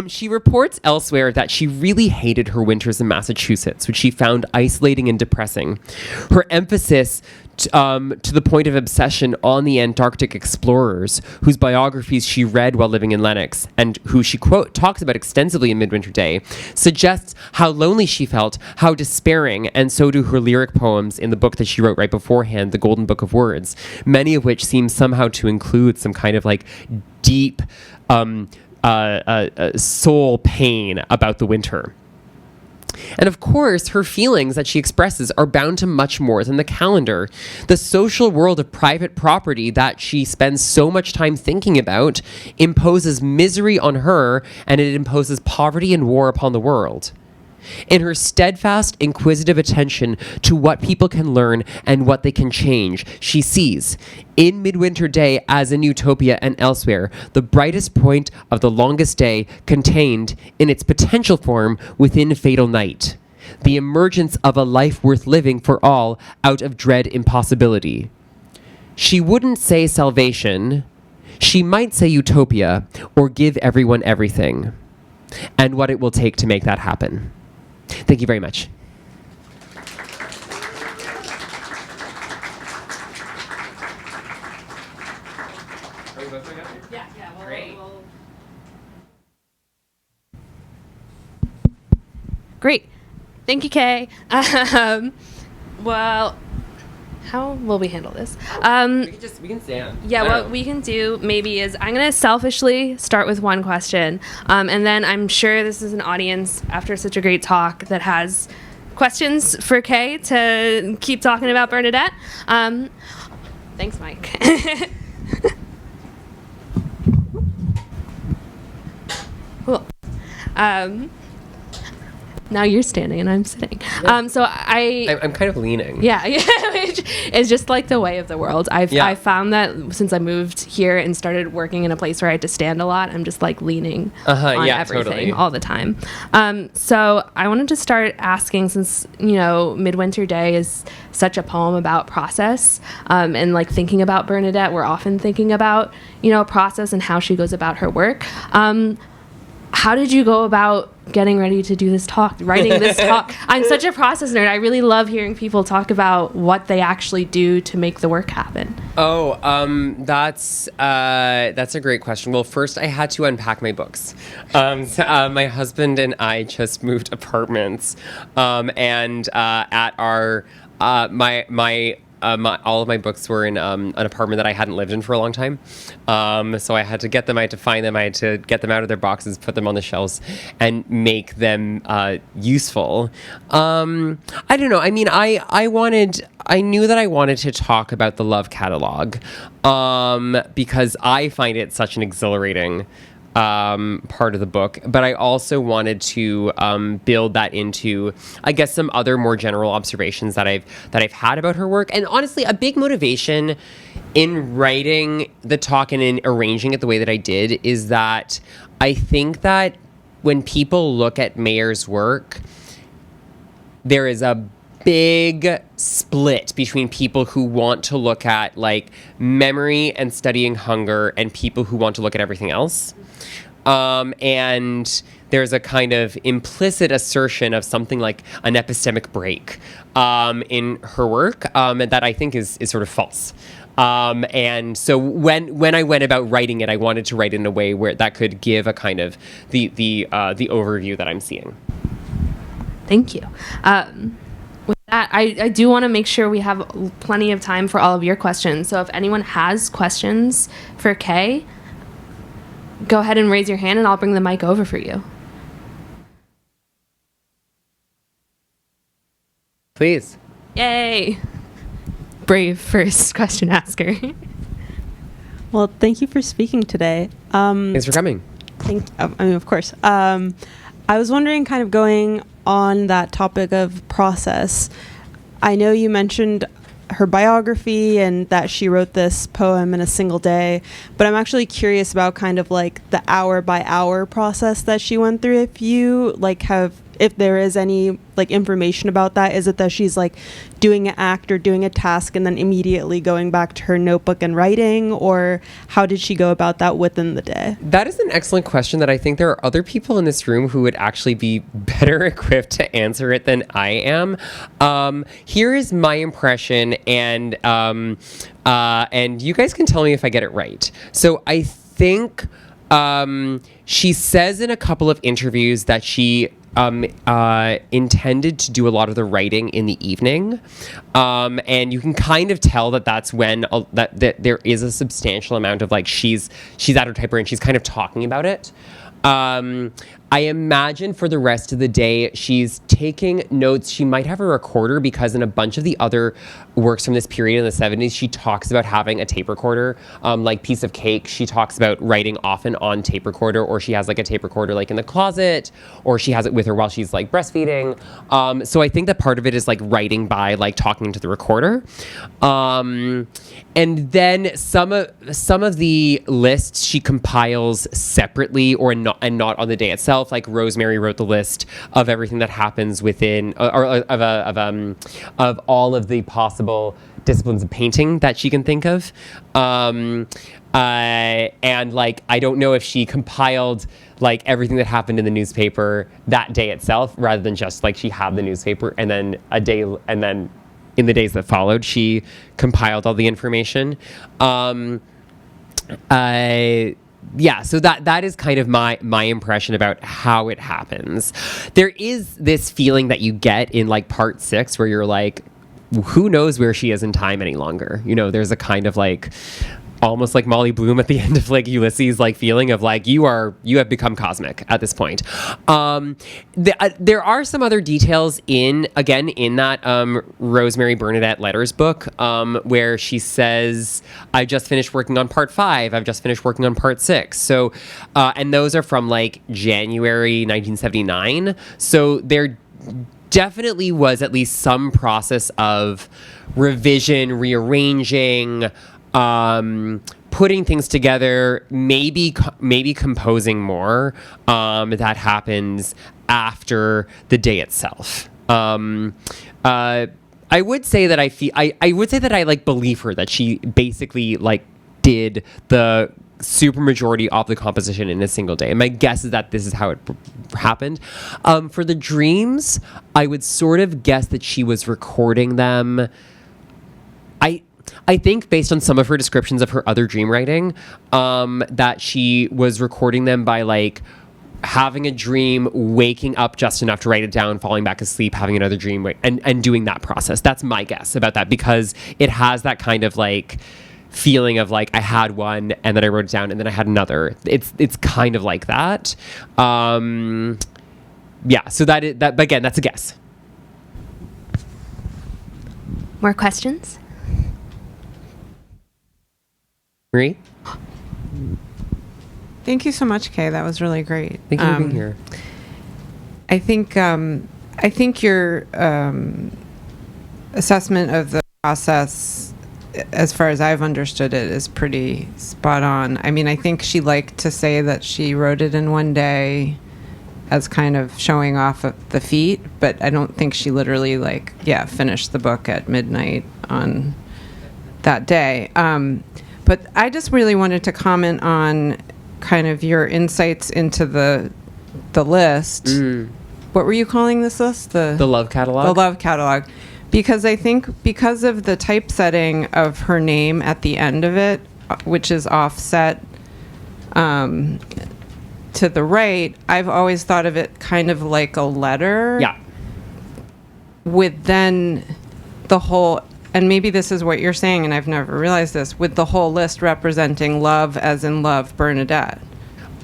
She reports elsewhere that she really hated her winters in Massachusetts, which she found isolating and depressing. Her emphasis to the point of obsession on the Antarctic explorers, whose biographies she read while living in Lennox, and who she, quote, talks about extensively in Midwinter Day, suggests how lonely she felt, how despairing, and so do her lyric poems in the book that she wrote right beforehand, The Golden Book of Words, many of which seem somehow to include some kind of like deep soul pain about the winter. And of course, her feelings that she expresses are bound to much more than the calendar. The social world of private property that she spends so much time thinking about imposes misery on her, and it imposes poverty and war upon the world. In her steadfast, inquisitive attention to what people can learn and what they can change, she sees, in Midwinter Day as in Utopia and elsewhere, the brightest point of the longest day contained in its potential form within fatal night, the emergence of a life worth living for all out of dread impossibility. She wouldn't say salvation, she might say utopia, or give everyone everything, and what it will take to make that happen. Thank you very much. Great. Thank you, Kay. Well, how will we handle this? We can stand. Yeah, what we can do maybe is I'm going to selfishly start with one question. And then I'm sure this is an audience after such a great talk that has questions for Kay to keep talking about Bernadette. Thanks, Mike. Cool. Now you're standing and I'm sitting. Yeah. So I'm kind of leaning. Yeah, it's just like the way of the world. I found that since I moved here and started working in a place where I had to stand a lot, I'm just like leaning on everything all the time. So I wanted to start asking, since Midwinter Day is such a poem about process, and like thinking about Bernadette, we're often thinking about process and how she goes about her work. How did you go about getting ready to do this talk, writing this talk? I'm such a process nerd. I really love hearing people talk about what they actually do to make the work happen. Oh, that's a great question. Well, first I had to unpack my books. My husband and I just moved apartments, and at our all of my books were in an apartment that I hadn't lived in for a long time. So I had to get them, I had to find them, I had to get them out of their boxes, put them on the shelves, and make them useful. I don't know. I mean, I knew that I wanted to talk about the Love Catalog because I find it such an exhilarating part of the book, but I also wanted to build that into, I guess, some other more general observations that I've had about her work. And honestly, a big motivation in writing the talk and in arranging it the way that I did is that I think that when people look at Mayer's work, there is a big split between people who want to look at like memory and studying hunger and people who want to look at everything else. And there's a kind of implicit assertion of something like an epistemic break in her work that I think is sort of false. And so when I went about writing it, I wanted to write in a way where that could give a kind of the overview that I'm seeing. Thank you. With that, I do want to make sure we have plenty of time for all of your questions. So if anyone has questions for Kay, go ahead and raise your hand and I'll bring the mic over for you. Please. Yay. Brave first question asker. Well, thank you for speaking today. Thanks for coming. Of course. I was wondering, kind of going on that topic of process, I know you mentioned her biography and that she wrote this poem in a single day, but I'm actually curious about kind of like the hour by hour process that she went through. If you like if there is any like information about that, is it that she's like doing an act or doing a task and then immediately going back to her notebook and writing, or how did she go about that within the day? That is an excellent question that I think there are other people in this room who would actually be better equipped to answer it than I am. Here is my impression, and you guys can tell me if I get it right. So I think she says in a couple of interviews that she intended to do a lot of the writing in the evening, and you can kind of tell that that's when that there is a substantial amount of like she's at her typewriter and she's kind of talking about it. I imagine for the rest of the day, she's taking notes. She might have a recorder because in a bunch of the other works from this period in the 70s, she talks about having a tape recorder, like Piece of Cake. She talks about writing often on tape recorder, or she has like a tape recorder like in the closet, or she has it with her while she's like breastfeeding. So I think that part of it is like writing by like talking to the recorder. And then some of the lists she compiles separately or not, and not on the day itself. Like Rosemary wrote the list of everything that happens within, of all of the possible disciplines of painting that she can think of. And like I don't know if she compiled like everything that happened in the newspaper that day itself, rather than just like she had the newspaper and then in the days that followed, she compiled all the information. Yeah, so that is kind of my impression about how it happens. There is this feeling that you get in like part 6 where you're like, who knows where she is in time any longer? You know, there's a kind of like almost like Molly Bloom at the end of like Ulysses, like feeling of like you have become cosmic at this point. There are some other details in that Rosemary Bernadette letters book where she says, "I've just finished working on part 5. I've just finished working on part 6." So, and those are from like January 1979. So there definitely was at least some process of revision, rearranging, putting things together, maybe composing more, that happens after the day itself. I would say that I would say that I like believe her that she basically like did the super majority of the composition in a single day. And my guess is that this is how it happened. For the dreams, I would sort of guess that she was recording them. I think based on some of her descriptions of her other dream writing, that she was recording them by like having a dream, waking up just enough to write it down, falling back asleep, having another dream, and doing that process. That's my guess about that, because it has that kind of like feeling of like I had one and then I wrote it down and then I had another. It's kind of like that. Yeah, so that again, that's a guess. More questions? Marie? Thank you so much, Kay. That was really great. Thank you for being here. I think your assessment of the process, as far as I've understood it, is pretty spot on. I mean, I think she liked to say that she wrote it in one day as kind of showing off of the feat, but I don't think she literally finished the book at midnight on that day. But I just really wanted to comment on kind of your insights into the list. What were you calling this list? The love catalog? The love catalog. Because I think because of the typesetting of her name at the end of it, which is offset to the right, I've always thought of it kind of like a letter. Yeah. With then the whole, and maybe this is what you're saying, and I've never realized this, with the whole list representing love as in love Bernadette.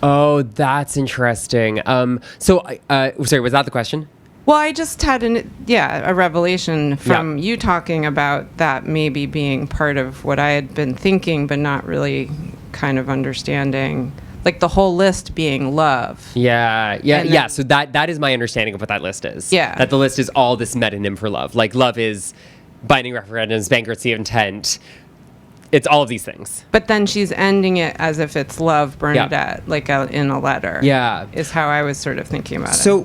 Oh, that's interesting. Sorry, was that the question? Well, I just had a revelation from you talking about that maybe being part of what I had been thinking, but not really kind of understanding, like the whole list being love. Yeah. So that is my understanding of what that list is. Yeah. That the list is all this metonym for love. Like love is binding referendums, bankruptcy of intent. It's all of these things. But then she's ending it as if it's love, Bernadette, like in a letter. Yeah. Is how I was sort of thinking about it. So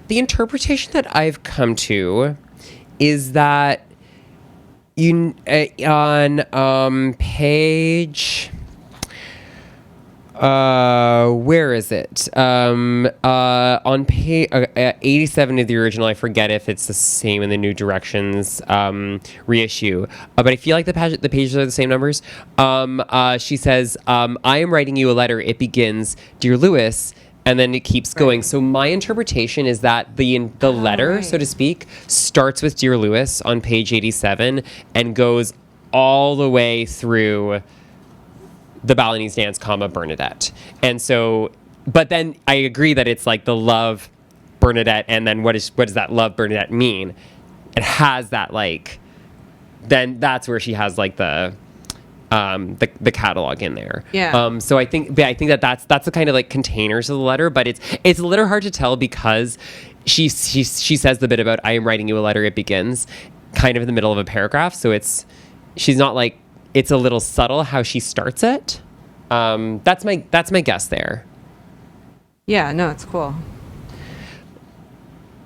the interpretation that I've come to is that on page... where is it? On page 87 of the original, I forget if it's the same in the New Directions reissue, but I feel like the pages are the same numbers. She says, "I am writing you a letter. It begins, Dear Lewis." And then it keeps going. So my interpretation is that the letter, so to speak, starts with Dear Lewis on page 87 and goes all the way through the Balinese dance, Bernadette. And so, but then I agree that it's like the love Bernadette, and then what does that love Bernadette mean? It has that like, then that's where she has like the catalog in there. Yeah. So I think that that's the kind of like containers of the letter, but it's a little hard to tell because she says the bit about I am writing you a letter. It begins kind of in the middle of a paragraph, so she's not like. It's a little subtle how she starts it. That's my guess there. Yeah, no, it's cool.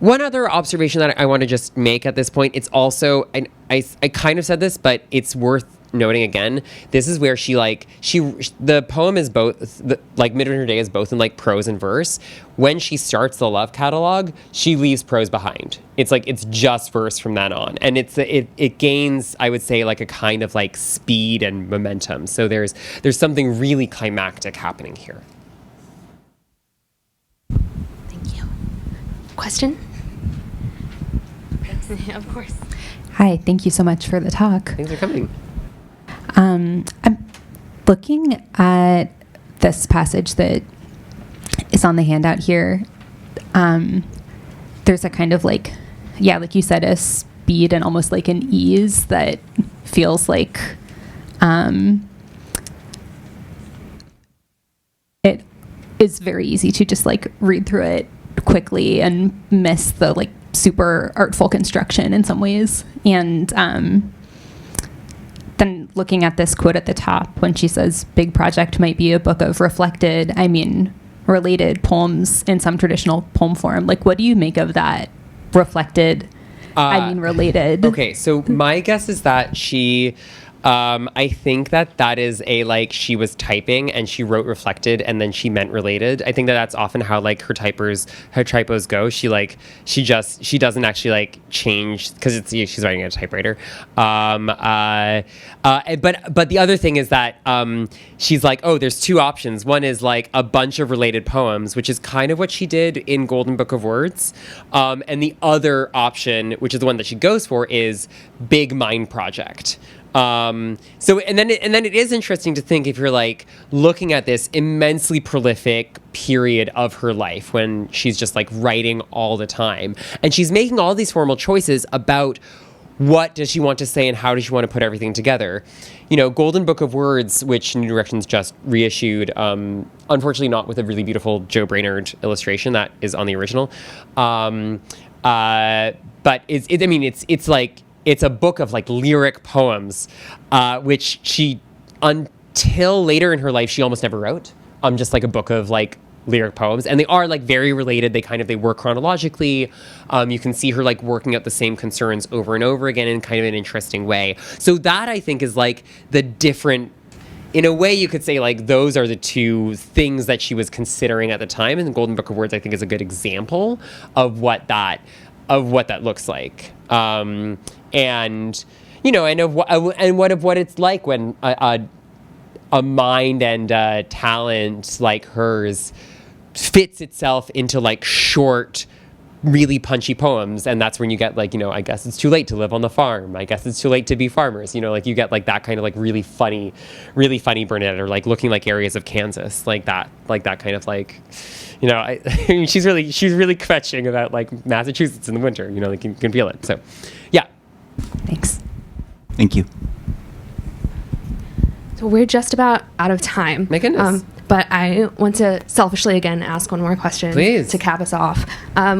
One other observation that I want to just make at this point, it's also, and I kind of said this, but it's worth noting again. This is where the poem is both, like Midwinter Day is both in like prose and verse. When she starts the love catalog, she leaves prose behind. It's like, it's just verse from then on. And it gains, I would say, like a kind of like speed and momentum. So there's something really climactic happening here. Thank you. Question? Yeah, of course. Hi, thank you so much for the talk. Thanks for coming. I'm looking at this passage that is on the handout here. There's a kind of like, yeah, like you said, a speed and almost like an ease that feels like it is very easy to just like read through it quickly and miss the like super artful construction in some ways. And then looking at this quote at the top when she says big project might be a book of reflected, I mean, related poems in some traditional poem form. Like, what do you make of that reflected, related? Okay, so my guess is that she... I think that is a, like, she was typing and she wrote reflected and then she meant related. I think that's often how, like, her typos go. She doesn't actually, like, change, because she's writing at a typewriter. But the other thing is that she's like, oh, there's two options. One is, like, a bunch of related poems, which is kind of what she did in Golden Book of Words. And the other option, which is the one that she goes for, is big mind project. And then it is interesting to think, if you're like looking at this immensely prolific period of her life when she's just like writing all the time, and she's making all these formal choices about what does she want to say and how does she want to put everything together. You know, Golden Book of Words, which New Directions just reissued, unfortunately not with a really beautiful Joe Brainerd illustration that is on the original. But it's like, it's a book of like lyric poems, which she, until later in her life, she almost never wrote. Just like a book of like lyric poems, and they are like very related. They work chronologically. You can see her like working out the same concerns over and over again in kind of an interesting way. So that, I think, is like the different, in a way you could say like those are the two things that she was considering at the time. And the Golden Book of Words, I think, is a good example of what that looks like. And, you know, and what it's like when a mind and talent like hers fits itself into like short, really punchy poems. And that's when you get like, you know, I guess it's too late to live on the farm. I guess it's too late to be farmers. You know, like you get like that kind of like really funny Bernadette, or like looking like areas of Kansas, like that kind of like, you know, I mean, she's really kvetching about like Massachusetts in the winter, you know, like you can feel it. So, yeah. Thanks. Thank you. So we're just about out of time. My goodness. But I want to selfishly again ask one more question, please, to cap us off,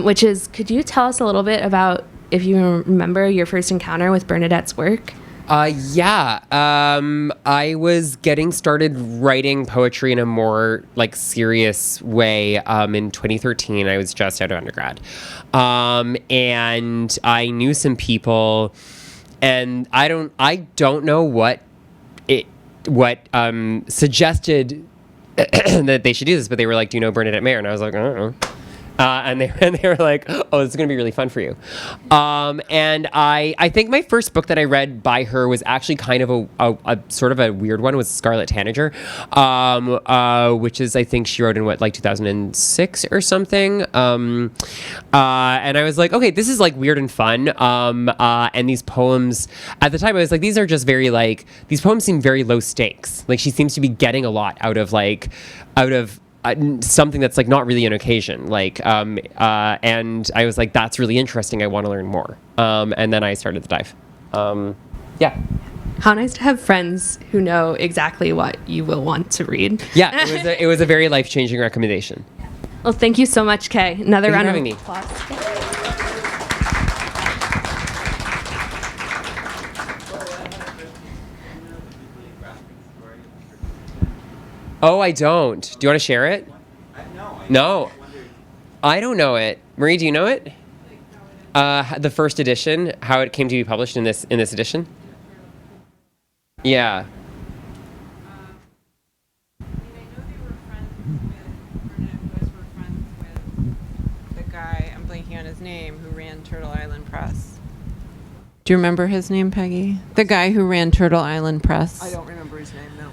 which is, could you tell us a little bit about if you remember your first encounter with Bernadette's work. Yeah. I was getting started writing poetry in a more like serious way in 2013. I was just out of undergrad. And I knew some people, and I don't know what suggested that they should do this, but they were like, "Do you know Bernadette Mayer?" And I was like, "I don't know." And they were like, "Oh, this is going to be really fun for you." And I think my first book that I read by her was actually kind of a sort of a weird one. It was Scarlet Tanager, which is, I think she wrote in like 2006 or something. And I was like, okay, this is like weird and fun. And these poems at the time, I was like, these are just very like, these poems seem very low stakes. Like she seems to be getting a lot out of something that's like not really an occasion, and I was like, that's really interesting, I want to learn more, and then I started the dive. Yeah. How nice to have friends who know exactly what you will want to read. Yeah, it was a very life-changing recommendation. Well, thank you so much, Kay. Another round of applause. Oh, I don't. Do you want to share it? No. I don't know it. Marie, do you know it? The first edition, how it came to be published in this edition? Yeah. I know they were friends with the guy, I'm blanking on his name, who ran Turtle Island Press. Do you remember his name, Peggy? The guy who ran Turtle Island Press. I don't remember his name, no.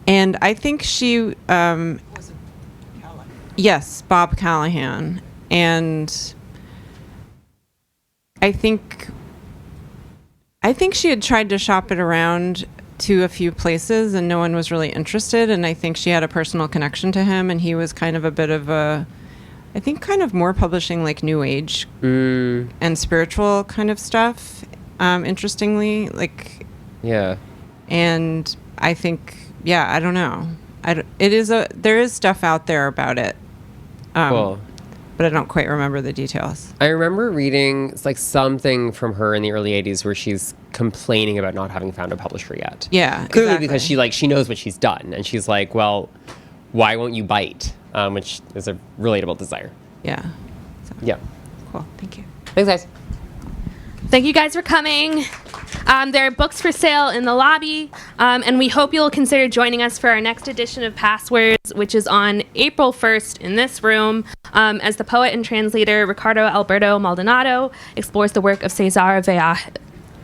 And I think she, Was it Callahan? yes, Bob Callahan. And I think she had tried to shop it around to a few places and no one was really interested. And I think she had a personal connection to him, and he was kind of a bit of I think kind of more publishing like new age and spiritual kind of stuff. Interestingly, like, Yeah. and I think, yeah, I don't know. There is stuff out there about it. Cool. But I don't quite remember the details. I remember reading like something from her in the early 80s where she's complaining about not having found a publisher yet. Yeah, Clearly exactly. because she knows what she's done, and she's like, well, why won't you bite? Which is a relatable desire. Yeah. So, Yeah. cool. Thank you. Thanks, guys. Thank you guys for coming. There are books for sale in the lobby, and we hope you'll consider joining us for our next edition of Passwords, which is on April 1st in this room, as the poet and translator Ricardo Alberto Maldonado explores the work of Cesar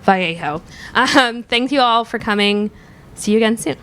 Vallejo. Thank you all for coming. See you again soon.